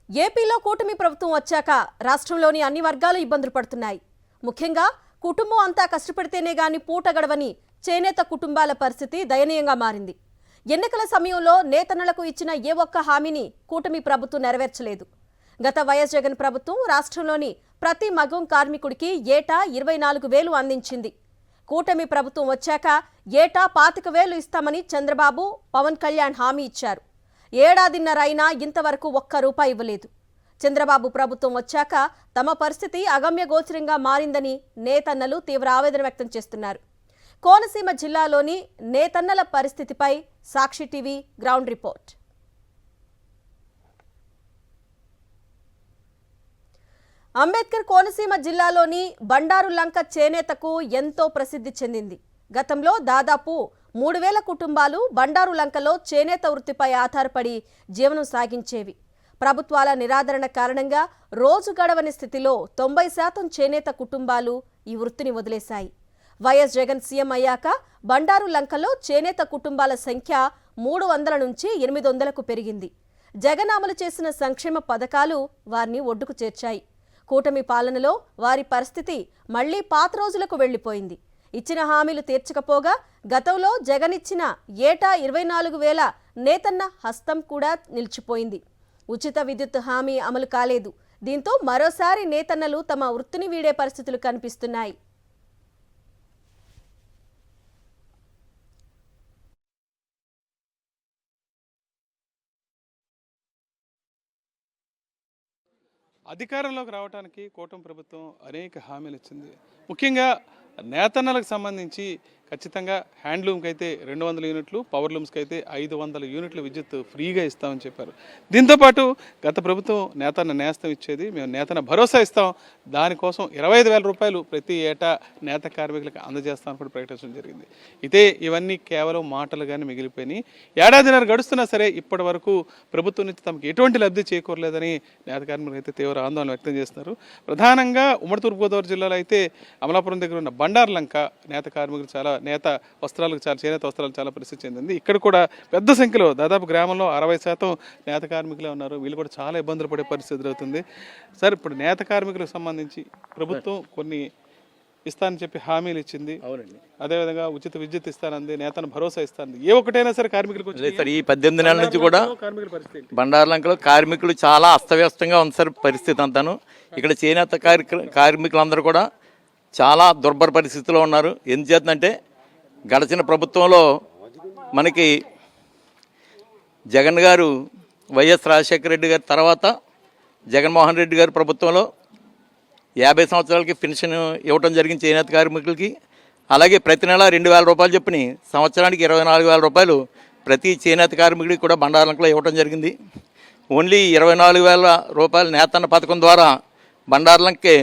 ఏపీలో కూటమి ప్రభుత్వం వచ్చాక రాష్ట్రంలోని అన్ని వర్గాలు ఇబ్బందులు పడుతున్నాయి. ముఖ్యంగా కుటుంబం అంతా కష్టపడితేనే గాని పూట గడవని చేనేత కుటుంబాల పరిస్థితి దయనీయంగా మారింది. ఎన్నికల సమయంలో నేతన్నలకు ఇచ్చిన ఏ ఒక్క హామీని కూటమి ప్రభుత్వం నెరవేర్చలేదు. గత వైఎస్ జగన్ ప్రభుత్వం రాష్ట్రంలోని ప్రతి మగం కార్మికుడికి ఏటా 24,000 అందించింది. కూటమి ప్రభుత్వం వచ్చాక ఏటా 25,000 ఇస్తామని చంద్రబాబు, పవన్ కళ్యాణ్ హామీ ఇచ్చారు. ఏడాదిన్నర అయినా ఇంతవరకు ఒక్క రూపాయి ఇవ్వలేదు. చంద్రబాబు ప్రభుత్వం వచ్చాక తమ పరిస్థితి అగమ్యగోచరంగా మారిందని నేతన్నలు తీవ్ర ఆవేదన వ్యక్తం చేస్తున్నారు. కోనసీమ జిల్లాలోని నేతన్నల పరిస్థితిపై Sakshi TV ground report. Ambedkar Konaseema జిల్లాలోని బండారు లంక చేనేతకు ఎంతో ప్రసిద్ధి చెందింది. గతంలో దాదాపు 3,000 కుటుంబాలు బండారు లంకలో చేనేత వృత్తిపై ఆధారపడి జీవనం సాగించేవి. ప్రభుత్వాల నిరాదరణ కారణంగా రోజు గడవని స్థితిలో 90% చేనేత కుటుంబాలు ఈ వృత్తిని వదిలేశాయి. వైఎస్ జగన్ సీఎం అయ్యాక బండారు లంకలో చేనేత కుటుంబాల సంఖ్య 300 నుంచి 800కు పెరిగింది. జగన్ అమలు చేసిన సంక్షేమ పథకాలు వారిని ఒడ్డుకు చేర్చాయి. కూటమి పాలనలో వారి పరిస్థితి మళ్లీ పాత రోజులకు వెళ్లిపోయింది. ఇచ్చిన హామీలు తీర్చకపోగా గతంలో జగన్ ఇచ్చిన ఏటా 24,000 నేతన్న హస్తం కూడా నిలిచిపోయింది. ఉచిత విద్యుత్ హామీ అమలు కాలేదు. దీంతో మరోసారి నేతన్నలు తమ వృత్తిని వీడే పరిస్థితులు కనిపిస్తున్నాయి. అధికారంలోకి రావడానికి కూటమి ప్రభుత్వం అనేక హామీలు ఇచ్చింది. ముఖ్యంగా నేతన్నలకు సంబంధించి ఖచ్చితంగా హ్యాండ్లూమ్కి అయితే 200 యూనిట్లు, పవర్ లూమ్స్కి అయితే 500 యూనిట్లు విద్యుత్ ఫ్రీగా ఇస్తామని చెప్పారు. దీంతోపాటు గత ప్రభుత్వం నేతన్న నేస్తం ఇచ్చేది, మేము నేతన్న భరోసా ఇస్తాం, దానికోసం 25,000 రూపాయలు ప్రతి ఏటా నేత కార్మికులకు అందజేస్తామని కూడా ప్రకటించడం జరిగింది. అయితే ఇవన్నీ కేవలం మాటలుగానే మిగిలిపోయినాయి. ఏడాదిన్నర గడుస్తున్నా సరే ఇప్పటి వరకు ప్రభుత్వం నుంచి తమకు ఎటువంటి లబ్ధి చేకూరలేదని నేత కార్మికులు అయితే తీవ్ర ఆందోళన వ్యక్తం చేస్తున్నారు. ప్రధానంగా ఉమ్మడి తూర్పుగోదావరి జిల్లాలో అయితే అమలాపురం దగ్గర ఉన్న బండారు లంక నేత కార్మికులు చాలా చేనేత వస్త్రాలకు చాలా ప్రసిద్ధి చెందింది. ఇక్కడ కూడా పెద్ద సంఖ్యలో దాదాపు గ్రామంలో 60% నేత కార్మికులే ఉన్నారు. వీళ్ళు కూడా చాలా ఇబ్బందులు పడే పరిస్థితి ఎదురవుతుంది. సార్, ఇప్పుడు నేత కార్మికులకు సంబంధించి ప్రభుత్వం కొన్ని ఇస్తానని చెప్పి హామీలు ఇచ్చింది. అవునండి. అదేవిధంగా ఉచిత విద్యుత్ ఇస్తానంది, నేతను భరోసా ఇస్తానంది. ఏ ఒక్కటైనా సరే కార్మికులకు ఈ 18 నెలల నుంచి కూడా బండారులంకలో కార్మికులు చాలా అస్తవ్యస్తంగా ఉంది సార్ పరిస్థితి అంతాను. ఇక్కడ చేనేత కార్మికులందరూ కూడా చాలా దుర్భర పరిస్థితిలో ఉన్నారు. ఎందుచేతంటే గడిచిన ప్రభుత్వంలో మనకి జగన్ గారు, వైఎస్ రాజశేఖర రెడ్డి గారి తర్వాత జగన్మోహన్ రెడ్డి గారి ప్రభుత్వంలో 50 సంవత్సరాలకి పెన్షన్ ఇవ్వడం జరిగింది చేనేత కార్మికులకి. అలాగే ప్రతి నెల 2,000 రూపాయలు చెప్పని సంవత్సరానికి 24,000 రూపాయలు ప్రతి చేనేత కార్మికుడికి కూడా బండారులంకలో ఇవ్వడం జరిగింది. ఓన్లీ 24,000 రూపాయల నేతన్న పథకం ద్వారా బండారులంకి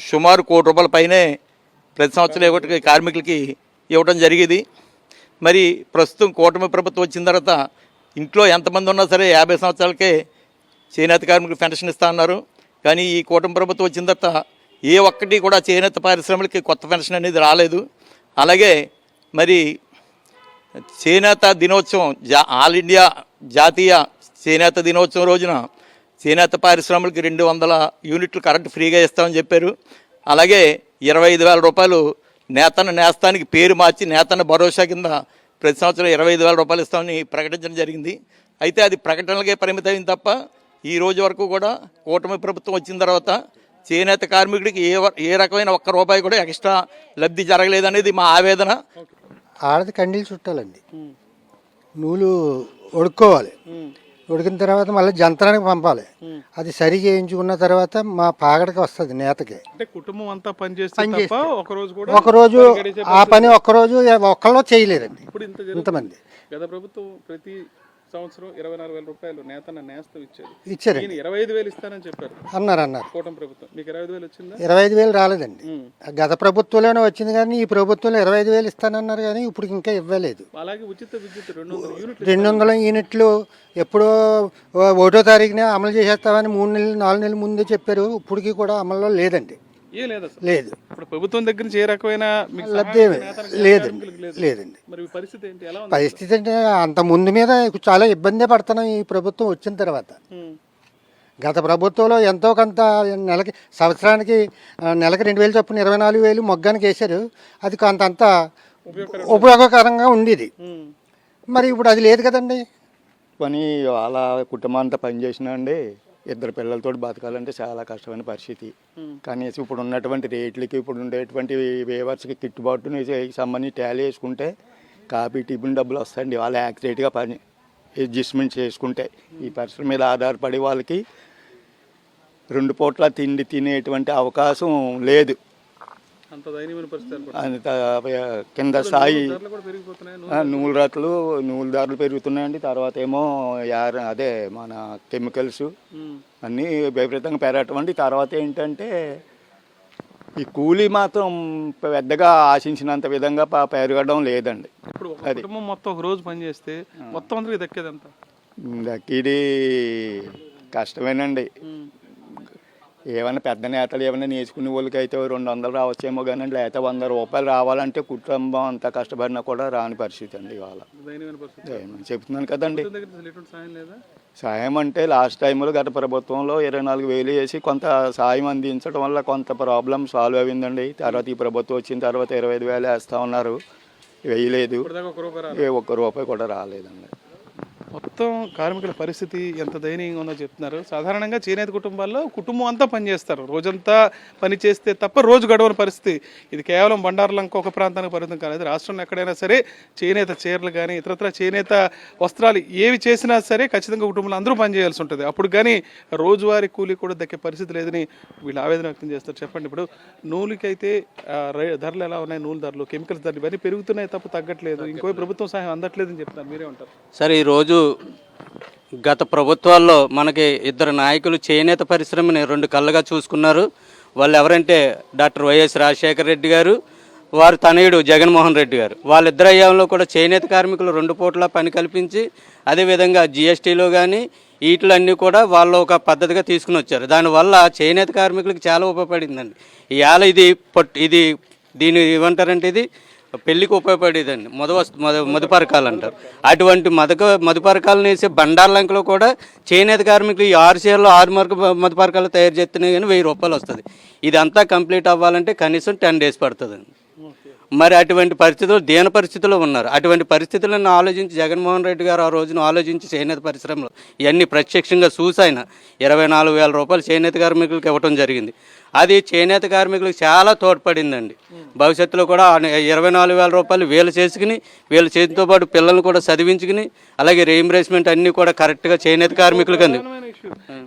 సుమారు 1 కోటి రూపాయల పైనే ప్రతి సంవత్సరం ఒకటి కార్మికులకి ఇవ్వడం జరిగేది. మరి ప్రస్తుతం కూటమి ప్రభుత్వం వచ్చిన తర్వాత ఇంట్లో ఎంతమంది ఉన్నా సరే 50 సంవత్సరాలకే చేనేత కార్మికులు పెన్షన్ ఇస్తా అన్నారు. కానీ ఈ కూటమి ప్రభుత్వం వచ్చిన తర్వాత ఏ ఒక్కటి కూడా చేనేత పరిశ్రమలకి కొత్త పెన్షన్ అనేది రాలేదు. అలాగే మరి చేనేత దినోత్సవం ఆల్ ఇండియా జాతీయ చేనేత దినోత్సవం రోజున చేనేత పరిశ్రమలకి 200 యూనిట్లు కరెంటు ఫ్రీగా ఇస్తామని చెప్పారు. అలాగే 25,000 రూపాయలు నేతన్న నేస్తానికి పేరు మార్చి నేతన్న భరోసా కింద ప్రతి సంవత్సరం 25,000 రూపాయలు ఇస్తామని ప్రకటించడం జరిగింది. అయితే అది ప్రకటనలకే పరిమితమైంది తప్ప ఈ రోజు వరకు కూడా కూటమి ప్రభుత్వం వచ్చిన తర్వాత చేనేత కార్మికుడికి ఏ రకమైన ఒక్క రూపాయి కూడా ఎక్స్ట్రా లబ్ధి జరగలేదనేది మా ఆవేదన. ఆడది కండీలు చుట్టాలండి, నూలు ఒడుక్కోవాలి, ఉడికిన తర్వాత మళ్ళీ జంత్రానికి పంపాలి. అది సరి చేయించుకున్న తర్వాత మా పాగడకి వస్తుంది నేతకి. కుటుంబం అంతా ఒకరోజు ఆ పని ఒక్కరోజు ఒక్కళ్ళు చేయలేరండి. ఇంతమంది గత ప్రభుత్వం ప్రతి సంవత్సరం 24,000 రూపాయలు నేతన్న నేస్తం ఇచ్చారు. 25,000 ఇస్తానని చెప్పారు అన్నారు. కూటమి ప్రభుత్వం మీకు 25,000 వచ్చిందా? 25,000 రాలేదండి. గత ప్రభుత్వంలోనే వచ్చింది కానీ ఈ ప్రభుత్వంలో 25,000 ఇస్తానన్నారు కానీ ఇప్పుడు ఇంకా ఇవ్వలేదు. అలాగే ఉచిత విద్యుత్ 200 యూనిట్లు ఎప్పుడో 1వ తారీఖున అమలు చేసేస్తామని 3 నెలలు 4 నెలల ముందే చెప్పారు. ఇప్పటికీ కూడా అమల్లో లేదండి. లేదు. ప్రభుత్వం దగ్గర నుంచి ఏ రకమైన లబ్ధి లేదండి. పరిస్థితి అంటే అంత ముందు మీద చాలా ఇబ్బంది పడుతున్నాం ఈ ప్రభుత్వం వచ్చిన తర్వాత. గత ప్రభుత్వంలో ఎంతో కొంత నెలకి సంవత్సరానికి నెలకి 2,000 చొప్పున 24,000 మొగ్గానికి వేశారు. అది కొంతంత ఉపయోగకరంగా ఉండేది. మరి ఇప్పుడు అది లేదు కదండి. పని వాళ్ళ కుటుంబం అంతా పనిచేసినా అండి, ఇద్దరు పిల్లలతో బతకాలంటే చాలా కష్టమైన పరిస్థితి. కనీసం ఇప్పుడు ఉన్నటువంటి రేట్లకి, ఇప్పుడు ఉండేటువంటి వేవర్స్కి గిట్టుబాటుని సంబంధించి టాలీ వేసుకుంటే కాఫీ టిఫిన్ డబ్బులు వస్తాయండి. వాళ్ళు యాక్సిడెంట్గా పని అడ్జస్ట్మెంట్ చేసుకుంటే ఈ పరిస్థితుల మీద ఆధారపడి వాళ్ళకి 2 పూట్ల తిండి తినేటువంటి అవకాశం లేదు. అంత దయనీయమైన పరిస్థితి. అంత కింద స్థాయి ధరలు కూడా పెరిగిపోతున్నాయి. నూలు ధరలు పెరుగుతున్నాయండి. తర్వాత ఏమో అదే మన కెమికల్స్ అన్నీ విపరీతంగా పెరగటం అండి. తర్వాత ఏంటంటే ఈ కూలీ మాత్రం పెద్దగా ఆశించినంత విధంగా పెరగడం లేదండి. ఇప్పుడు ఒక కుటుంబం మొత్తం ఒక రోజు పని చేస్తే మొత్తం అందరికి దక్కేదంతా దక్కిది కష్టమేనండి. ఏమైనా పెద్ద నేతలు ఏమైనా నేర్చుకునే వాళ్ళకి అయితే 200 రావచ్చేమో కానీ, లేకపోతే 100 రూపాయలు రావాలంటే కుటుంబం అంతా కష్టపడినా కూడా రాని పరిస్థితి అండి ఇవాళ. చెప్తున్నాను కదండి. సాయం అంటే లాస్ట్ టైంలో గత ప్రభుత్వంలో 24,000 వేసి కొంత సాయం అందించడం వల్ల కొంత ప్రాబ్లం సాల్వ్ అయిందండి. తర్వాత ఈ ప్రభుత్వం వచ్చిన తర్వాత 25,000 వేస్తూ ఉన్నారు, వేయలేదు. ఒక్క రూపాయి కూడా రాలేదండి. మొత్తం కార్మికుల పరిస్థితి ఎంత దయనీయంగా ఉందో చెప్తున్నారు. సాధారణంగా చేనేత కుటుంబాల్లో కుటుంబం అంతా పనిచేస్తారు. రోజంతా పని చేస్తే తప్ప రోజు గడవని పరిస్థితి. ఇది కేవలం బండారులంక ఒక ప్రాంతానికి పరిమితం కాలేదు. రాష్ట్రంలో ఎక్కడైనా సరే చేనేత చీరలు కానీ ఇతరత్ర చేనేత వస్త్రాలు ఏవి చేసినా సరే ఖచ్చితంగా కుటుంబంలో అందరూ పనిచేయాల్సి ఉంటుంది. అప్పుడు కానీ రోజువారీ కూలీ కూడా దక్కే పరిస్థితి లేదని వీళ్ళు ఆవేదన వ్యక్తం చేస్తారు. చెప్పండి, ఇప్పుడు నూలుకైతే ధరలు ఎలా ఉన్నాయి? నూలు ధరలు, కెమికల్స్ ధరలు ఇవన్నీ పెరుగుతున్నాయి తప్ప తగ్గట్లేదు. ఇంకో ప్రభుత్వం సహాయం అందట్లేదని చెప్తున్నారు. మీరే ఉంటారు సార్? ఈరోజు గత ప్రభుత్వాల్లో మనకి ఇద్దరు నాయకులు చేనేత పరిశ్రమని 2 కళ్ళుగా చూసుకున్నారు. వాళ్ళు ఎవరంటే డాక్టర్ వైఎస్ రాజశేఖర రెడ్డి గారు, వారు తనయుడు జగన్మోహన్ రెడ్డి గారు. వాళ్ళిద్దరు అయ్యంలో కూడా చేనేత కార్మికులు 2 పూట్ల పని కల్పించి, అదేవిధంగా జిఎస్టీలో కానీ వీటిలన్నీ కూడా వాళ్ళు ఒక పద్ధతిగా తీసుకుని వచ్చారు. దానివల్ల చేనేత కార్మికులకు చాలా ఉపయోగపడిందండి. ఇవాళ ఇది దీన్ని ఏమంటారంటే ఇది పెళ్లికి ఉపయోగపడేదండి. మధుపరకాలు అంటారు. అటువంటి మధుపరకాలను వేసే బండార్లంకలో కూడా చేనేత కార్మికులు ఈ 6 చీరలు 6 మధుపరకాలు తయారు చేస్తున్నాయి కానీ 1000 రూపాయలు వస్తుంది. ఇదంతా కంప్లీట్ అవ్వాలంటే కనీసం 10 days పడుతుందండి. మరి అటువంటి పరిస్థితులు దీన పరిస్థితుల్లో ఉన్నారు. అటువంటి పరిస్థితులను ఆలోచించి జగన్మోహన్ రెడ్డి గారు ఆ రోజున ఆలోచించి చేనేత పరిశ్రమలో ఇవన్నీ ప్రత్యక్షంగా చూసి ఆయన 24,000 రూపాయలు చేనేత కార్మికులకు ఇవ్వటం జరిగింది. అది చేనేత కార్మికులకు చాలా తోడ్పడిందండి. భవిష్యత్తులో కూడా 24,000 రూపాయలు వీళ్ళు చేసుకుని వీళ్ళ చేతితో పాటు పిల్లల్ని కూడా చదివించుకుని, అలాగే రీయింబర్స్మెంట్ అన్నీ కూడా కరెక్ట్గా చేనేత కార్మికులకు అంది.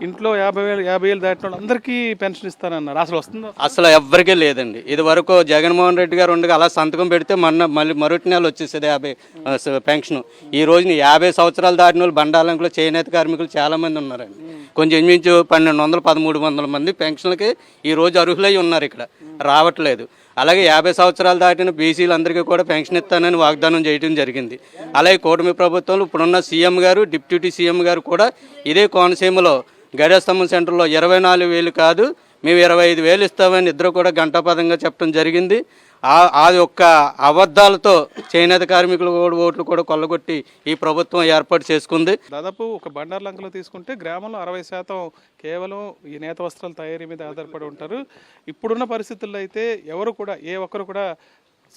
ఇంట్లో 50,000 దాటిన అందరికీ పెన్షన్ ఇస్తానన్నారు. అసలు వస్తుందో? అసలు ఎవ్వరికీ లేదండి. ఇది వరకు జగన్మోహన్ రెడ్డి గారు ఉండగా అలా సంతకం పెడితే మళ్ళీ మరుటి నెల వచ్చేసేది 50 పెన్షన్. ఈ రోజున 50 సంవత్సరాలు దాటిన వాళ్ళు బండాలంకలో చేనేత కార్మికులు చాలామంది ఉన్నారండి. కొంచెం ఇంచుమించు 1,200-1,300 మంది పెన్షన్లకి ఈ రోజు అర్హులై ఉన్నారు, ఇక్కడ రావట్లేదు. అలాగే 50 సంవత్సరాలు దాటిన బీసీలందరికీ కూడా పెన్షన్ ఇస్తానని వాగ్దానం చేయడం జరిగింది. అలాగే కూటమి ప్రభుత్వంలో ఇప్పుడున్న సీఎం గారు, డిప్యూటీ సీఎం గారు కూడా ఇదే కోనసీమలో గడియాస్తంభం సెంటర్లో 24,000 కాదు మేము 25,000 ఇస్తామని ఇద్దరు కూడా గంటాపదంగా చెప్పడం జరిగింది. అది ఒక్క అబద్ధాలతో చేనేత కార్మికులు ఓట్లు కూడా కొల్లగొట్టి ఈ ప్రభుత్వం ఏర్పాటు చేసుకుంది. దాదాపు ఒక బండార్లంకలో తీసుకుంటే గ్రామంలో 60% కేవలం ఈ నేత వస్త్రాల తయారీ మీద ఆధారపడి ఉంటారు. ఇప్పుడున్న పరిస్థితుల్లో అయితే ఎవరు కూడా ఏ ఒక్కరు కూడా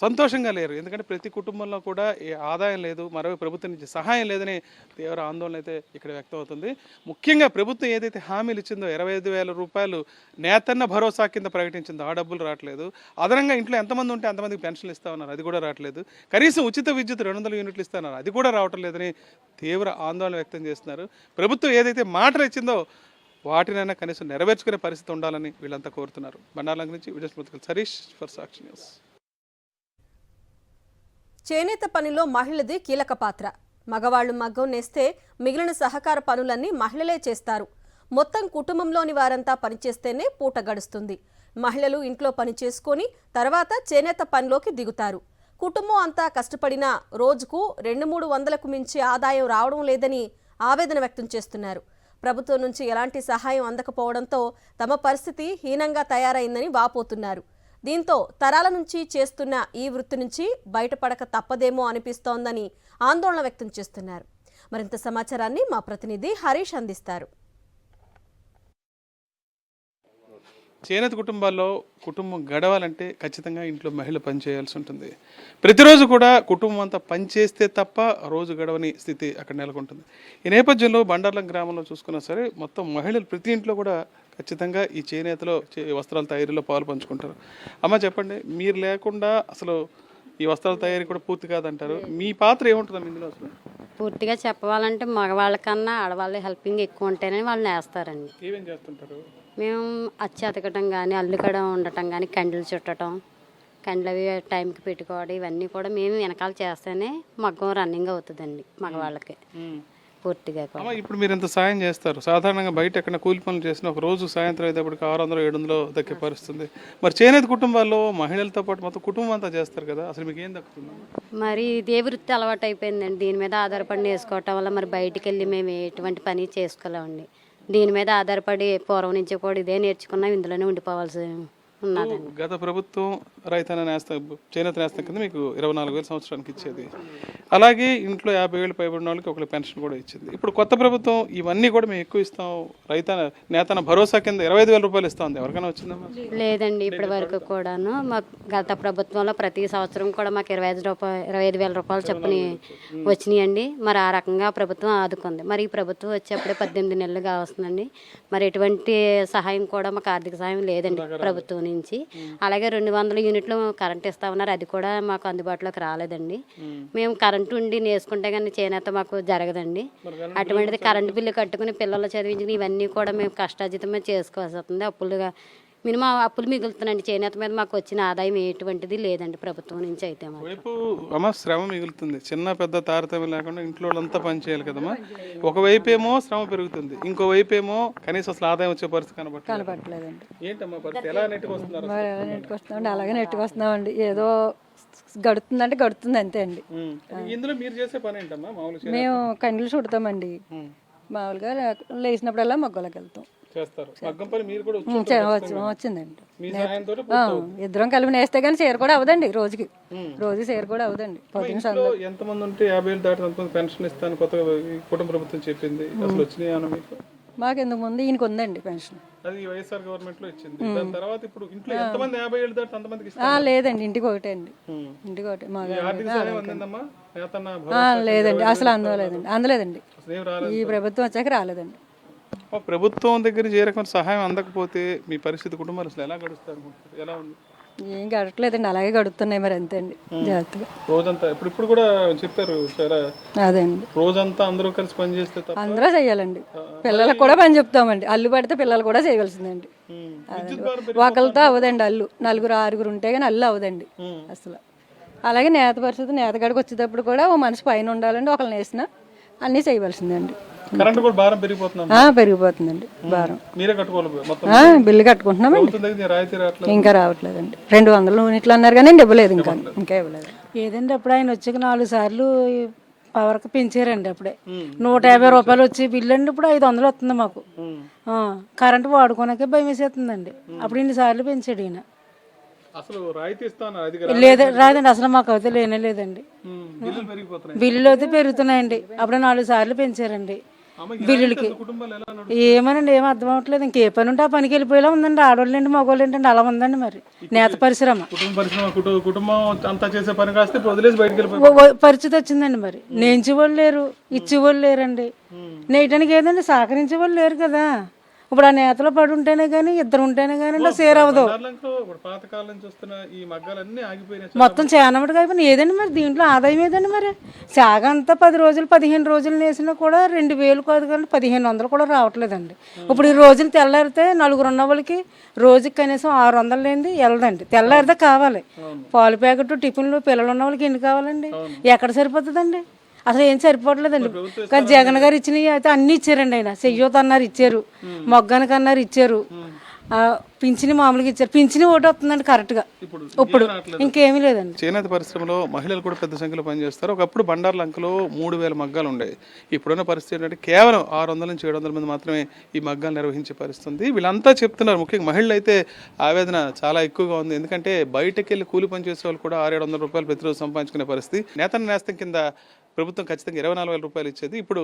సంతోషంగా లేరు. ఎందుకంటే ప్రతి కుటుంబంలో కూడా ఆదాయం లేదు, మరో ప్రభుత్వం నుంచి సహాయం లేదని తీవ్ర ఆందోళన అయితే ఇక్కడ వ్యక్తం అవుతుంది. ముఖ్యంగా ప్రభుత్వం ఏదైతే హామీలు ఇచ్చిందో 25,000 రూపాయలు నేతన్న భరోసా కింద ప్రకటించిందో ఆ డబ్బులు రావట్లేదు. అదనంగా ఇంట్లో ఎంతమంది ఉంటే అంతమందికి పెన్షన్లు ఇస్తా ఉన్నారు, అది కూడా రావట్లేదు. కనీసం ఉచిత విద్యుత్ 200 యూనిట్లు ఇస్తున్నారు, అది కూడా రావటం లేదని తీవ్ర ఆందోళన వ్యక్తం చేస్తున్నారు. ప్రభుత్వం ఏదైతే మాటలు ఇచ్చిందో వాటినైనా కనీసం నెరవేర్చుకునే పరిస్థితి ఉండాలని వీళ్ళంతా కోరుతున్నారు. బండార్లంక నుంచి విజయ స్మృతికల్ సరీష్ ఫర్ సాక్షి న్యూస్. చేనేత పనిలో మహిళది కీలక పాత్ర. మగవాళ్లు మగ్గం నేస్తే మిగిలిన సహకార పనులన్నీ మహిళలే చేస్తారు. మొత్తం కుటుంబంలోని వారంతా పనిచేస్తేనే పూట గడుస్తుంది. మహిళలు ఇంట్లో పని చేసుకొని తర్వాత చేనేత పనిలోకి దిగుతారు. కుటుంబం అంతా కష్టపడినా రోజుకు 200-300కు మించి ఆదాయం రావడం లేదని ఆవేదన వ్యక్తం చేస్తున్నారు. ప్రభుత్వం నుంచి ఎలాంటి సహాయం అందకపోవడంతో తమ పరిస్థితి హీనంగా తయారైందని వాపోతున్నారు. దీంతో తరాల నుంచి చేస్తున్న ఈ వృత్తి నుంచి బయటపడక తప్పదేమో అనిపిస్తోందని ఆందోళన వ్యక్తం చేస్తున్నారు. మరింత సమాచారాన్ని మా ప్రతినిధి హరీష్ అందిస్తారు. చేనేత కుటుంబాల్లో కుటుంబం గడవాలంటే ఖచ్చితంగా ఇంట్లో మహిళ పనిచేయాల్సి ఉంటుంది. ప్రతిరోజు కూడా కుటుంబం అంతా పనిచేస్తే తప్ప రోజు గడవని స్థితి అక్కడ నెలకొంటుంది. ఈ నేపథ్యంలో బండార్లం గ్రామంలో చూసుకున్నా సరే మొత్తం మహిళలు ప్రతి ఇంట్లో కూడా ఖచ్చితంగా ఈ చేనేతలో వస్త్రాల తయారీలో పాలు పంచుకుంటారు. అమ్మ చెప్పండి, మీరు లేకుండా అసలు ఈ వస్త్రాల తయారీ కూడా పూర్తి కాదంటారు. మీ పాత్ర ఏముంటుందమ్మా ఇందులో అసలు? పూర్తిగా చెప్పాలంటే మగవాళ్ళకన్నా ఆడవాళ్ళ హెల్పింగ్ ఎక్కువ ఉంటేనే వాళ్ళు నేస్తారండి. ఏమేం చేస్తుంటారు? మేము అచ్చి అతకటం కానీ అల్లుకడం ఉండటం కానీ కండ్లు చుట్టడం, కండ్లు అవి టైంకి పెట్టుకోవడం, ఇవన్నీ కూడా మేము వెనకాల చేస్తేనే మగ్గం రన్నింగ్ అవుతుందండి మగవాళ్ళకి పూర్తిగా కూడా. అమ్మ ఇప్పుడు మీరు ఎంత సాయం చేస్తారు? సాధారణంగా బయట ఎక్కడ కూలి పనులు చేసిన ఒక రోజు సాయంత్రం అయ్యేటప్పటికి 600-700 దక్కే పరిస్థితుంది. మరి చేనేత కుటుంబాల్లో మహిళలతో పాటు మొత్తం కుటుంబం అంతా చేస్తారు కదా, అసలు మీకు ఏం దక్కుతుంది? మరి ఇదే వృత్తి అలవాటు అయిపోయిందండి. దీని మీద ఆధారపడి నేర్చుకోవటం వల్ల మరి బయటికి వెళ్ళి మేము ఎటువంటి పని చేసుకోలేమండి. దీని మీద ఆధారపడి పూర్వం నుంచి కూడా ఇదే నేర్చుకున్నాం, ఇందులోనే ఉండిపోవాల్సి ఉన్నదండి. గత ప్రభుత్వం రైతన్న నేస్తం చేనేత నేస్తం కింద మీకు 24,000 సంవత్సరానికి ఇచ్చేది. అలాగే ఇంట్లో 50,000 పైబడిన వాళ్ళకి ఒక పెన్షన్ కూడా ఇచ్చింది. ఇప్పుడు కొత్త ప్రభుత్వం ఇవన్నీ కూడా మేము ఎక్కువ ఇస్తాం, నేతన భరోసా కింద 25,000 రూపాయలు ఇస్తా ఉంది. ఎవరికైనా వచ్చిందమ్మా? లేదండి, ఇప్పటి వరకు కూడాను మాకు గత ప్రభుత్వంలో ప్రతి సంవత్సరం కూడా మాకు 25,000 రూపాయలు చొప్పున వచ్చినాయండి. మరి ఆ రకంగా ప్రభుత్వం ఆదుకుంది. మరి ఈ ప్రభుత్వం వచ్చేప్పుడే 18 నెలలుగా వస్తుందండి. మరి ఎటువంటి సహాయం కూడా మాకు ఆర్థిక సహాయం లేదండి ప్రభుత్వం నుంచి. అలాగే 200 యూనిట్లు కరెంట్ ఇస్తా ఉన్నారు, అది కూడా మాకు అందుబాటులోకి రాలేదండి. మేము కరెంటు ఉండి నేర్చుకుంటే కానీ చేనేత మాకు జరగదండి. అటువంటిది కరెంటు బిల్లు కట్టుకుని పిల్లలు చదివించుకుని ఇవన్నీ కూడా మేము కష్టార్జితమే చేసుకోవాల్సి వస్తుంది. మినిమం అప్పులు మిగులుతున్నాయండి. చేనేత మీద మాకు వచ్చిన ఆదాయం ఎటువంటిది లేదండి ప్రభుత్వం నుంచి. అయితే వైపు అమ్మ శ్రమ మిగులుతుంది, చిన్న పెద్ద తారతమ్యం లేకుండా ఇంట్లో వాళ్ళంతా పని చేయాలి కదమ్మా. ఒకవైపు ఏమో శ్రమ పెరుగుతుంది, ఇంకో వైపు ఏమో కనీసం అసలు ఆదాయం వచ్చే పరిస్థితి కనపడలేదండి. ఏంటమ్మా పరిస్థితి? ఎలా నెట్టుకొస్తున్నారు? నెట్టుకొస్తున్నామండి, అలాగే నెట్టుకొస్తున్నామండి. ఏదో గడుతుందంటే గడుతుంది అంతే అండి. ఇందులో మీరు చేసే పని ఏంటమ్మా? మామూలుగా మేము కండ్లు చుడతామండి. మామూలుగా లేచినప్పుడల్లా మొగ్గలోకి వెళ్తాం. చేస్తారు మగ్గం పని మీరు కూడా వచ్చిందండి. మీ సహాయంతో ఇద్దరం కలిపి నేస్తే కానీ చీర కూడా అవదండి. రోజు చీర కూడా అవదండి. ఎంతమంది ఉంటే 50,000 దాటి పెన్షన్ ఇస్తాను కొత్తగా కుటుంబ ప్రభుత్వం చెప్పింది, అసలు వచ్చినాయా మీకు? మాకు ఎందుకు ముందు ఈయనకు ఉందండి పెన్షన్. అది వైఎస్ఆర్ గవర్నమెంట్ లో ఇచ్చింది. దాని తర్వాత ఇప్పుడు ఇంట్లో ఎంతమంది 50,000 దాటి అంతమందికి లేదండి, ఇంటికి ఒకటే అండి. ఇంటికి ఒకటే. ఆర్థిక సహాయం అందిందమ్మా? లేదండి, అసలు అందలేదండి. ఈ ప్రభుత్వం వచ్చాక రాలేదండి. ప్రభుత్వం దగ్గర ఏ రకమైన సహాయం అందకపోతే మీ పరిస్థితి కుటుంబాలు అసలు ఎలా గడుస్తారు? ఎలా ఉంది? ఏం గడట్లేదండి, అలాగే గడుపుతున్నాయి మరి అంతే అండి. జాగ్రత్తగా రోజంతా ఇప్పుడు కూడా చెప్పారు చాలా, అదండి రోజంతా అందరూ కలిసి పని చేస్తే అందరూ చెయ్యాలండి. పిల్లలకు కూడా పని చెప్తామండి. అల్లు పడితే పిల్లలు కూడా చేయవలసిందండి. ఒకరితో అవదండి అల్లు. 4-6 ఉంటే కానీ అల్లు అవదండి అసలు. అలాగే నేత పరిస్థితి, నేతగాడికి వచ్చేటప్పుడు కూడా ఓ మనిషి పైన ఉండాలండి. ఒకళ్ళని వేసినా అన్నీ చేయవలసిందండి. కరెంట్ కూడా భారం పెరిగిపోతుంది. పెరిగిపోతుందండి భారం. మీరే కట్టుకోవాలి. బిల్లు కట్టుకుంటున్నామండి. ఇంకా రావట్లేదండి. 200 యూనిట్లు అన్నారు కానీ ఇవ్వలేదు, ఇంకా ఇవ్వలేదు. ఏదండి అప్పుడు ఆయన వచ్చాక 4 సార్లు పవర్కి పెంచారండి. అప్పుడే 150 రూపాయలు వచ్చి బిల్లు అండి. ఇప్పుడు 500 వస్తుంది మాకు. కరెంటు వాడుకోనాకే భయం వేసేస్తుందండి. అప్పుడు 2 సార్లు పెంచాడు ఈయన. లేదు రాదండి, అసలు మాకు అయితే లేదండి. బిల్లులు అయితే పెరుగుతున్నాయండి. అప్పుడు 4 సార్లు పెంచారండి బిల్లులకి. ఏమోనండి, ఏం అర్థం అవ్వట్లేదు. ఇంకే పని ఉంటే ఆ పనికి వెళ్ళిపోయేలా ఉందండి. ఆడవాళ్ళు ఏంటి మగవాళ్ళు ఏంటండి, అలా ఉందండి మరి నేత పరిశ్రమ. పరిస్థితి వచ్చిందండి. మరి నేర్చేవాళ్ళు లేరు, ఇచ్చేవాళ్ళు లేరండి. నేయటానికి ఏదండి సహకరించే వాళ్ళు లేరు కదా. ఇప్పుడు ఆ నేతలో పడి ఉంటేనే కానీ, ఇద్దరు ఉంటేనే కానీ సేర్ అవ్వదు. మొత్తం చాలా మటుకు అయిపోయింది. ఏదండి మరి దీంట్లో ఆదాయం ఏదండి? మరి సాగ అంతా 10 రోజులు 15 రోజులు నేసినా కూడా 2,000 కాదు కానీ 1,500 కూడా రావట్లేదండి. ఇప్పుడు ఈ రోజులు తెల్లారితే 4 ఉన్న వాళ్ళకి రోజుకి కనీసం 600 లేనిది వెళ్ళదండి. తెల్లారితే కావాలి. పాలు ప్యాకెట్, టిఫిన్లు, పిల్లలు ఉన్న వాళ్ళకి ఎన్ని కావాలండి? ఎక్కడ సరిపోతుందండి? అసలు ఏం సరిపోవట్లేదండి. కానీ జగన్ గారు ఇచ్చినవి అయితే అన్ని ఇచ్చారండి. ఆయన చెయ్యోత అన్నారు ఇచ్చారు, మొగ్గానికి అన్నారు ఇచ్చారు, పింఛని మామూలుగా ఇచ్చారు. పింఛని ఒకటి వస్తుందండి కరెక్ట్గా. ఇప్పుడు ఇంకేమీ లేదండి. చేనేత పరిశ్రమలో మహిళలు కూడా పెద్ద సంఖ్యలో పనిచేస్తారు. ఒకప్పుడు బండార్లంకలో 3,000 మగ్గాలు ఉండేవి. ఇప్పుడున్న పరిస్థితి ఏంటంటే కేవలం 600 నుంచి 700 మంది మాత్రమే ఈ మగ్గాలు నిర్వహించే పరిస్థితి. వీళ్ళంతా చెప్తున్నారు, ముఖ్యంగా మహిళలు అయితే ఆవేదన చాలా ఎక్కువగా ఉంది. ఎందుకంటే బయటకు వెళ్ళి కూలి పని చేసే వాళ్ళు కూడా 600-700 రూపాయలు ప్రతిరోజు సంపాదించుకునే పరిస్థితి. నేతన్న నేస్తం కింద ప్రభుత్వం ఖచ్చితంగా 24,000 రూపాయలు ఇచ్చేది. ఇప్పుడు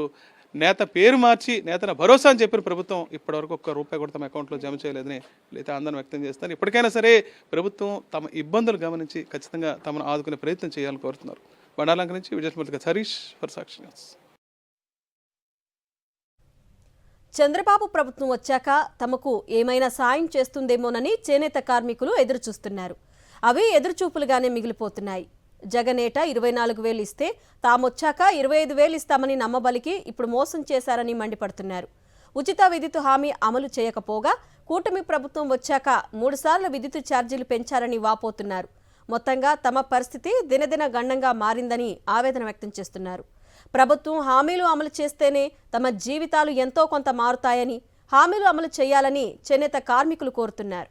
నేత పేరు మార్చి నేతన భరోసా అని చెప్పిన ప్రభుత్వం ఇప్పటివరకు ఒక్క రూపాయి కూడా తమ అకౌంట్లో జమ చేయలేదని అయితే ఆందోళన వ్యక్తం చేస్తారు. ఇప్పటికైనా సరే ప్రభుత్వం తమ ఇబ్బందులు గమనించి ఖచ్చితంగా తమను ఆదుకునే ప్రయత్నం చేయాలని కోరుతున్నారు. బండాలంక నుంచి విజయస్మృతిగా హరీష్ ఫర్ సాక్షి న్యూస్. చంద్రబాబు ప్రభుత్వం వచ్చాక తమకు ఏమైనా సాయం చేస్తుందేమోనని చేనేత కార్మికులు ఎదురుచూస్తున్నారు. అవి ఎదురుచూపులుగానే మిగిలిపోతున్నాయి. జగనేట 24,000 ఇస్తే తామొచ్చాక 25,000 ఇస్తామని నమ్మబలికి ఇప్పుడు మోసం చేశారని మండిపడుతున్నారు. ఉచిత విద్యుత్ హామీ అమలు చేయకపోగా కూటమి ప్రభుత్వం వచ్చాక 3 సార్లు విద్యుత్ ఛార్జీలు పెంచారని వాపోతున్నారు. మొత్తంగా తమ పరిస్థితి దినదిన గండంగా మారిందని ఆవేదన వ్యక్తం చేస్తున్నారు. ప్రభుత్వం హామీలు అమలు చేస్తేనే తమ జీవితాలు ఎంతో కొంత మారుతాయని, హామీలు అమలు చేయాలని చేనేత కార్మికులు కోరుతున్నారు.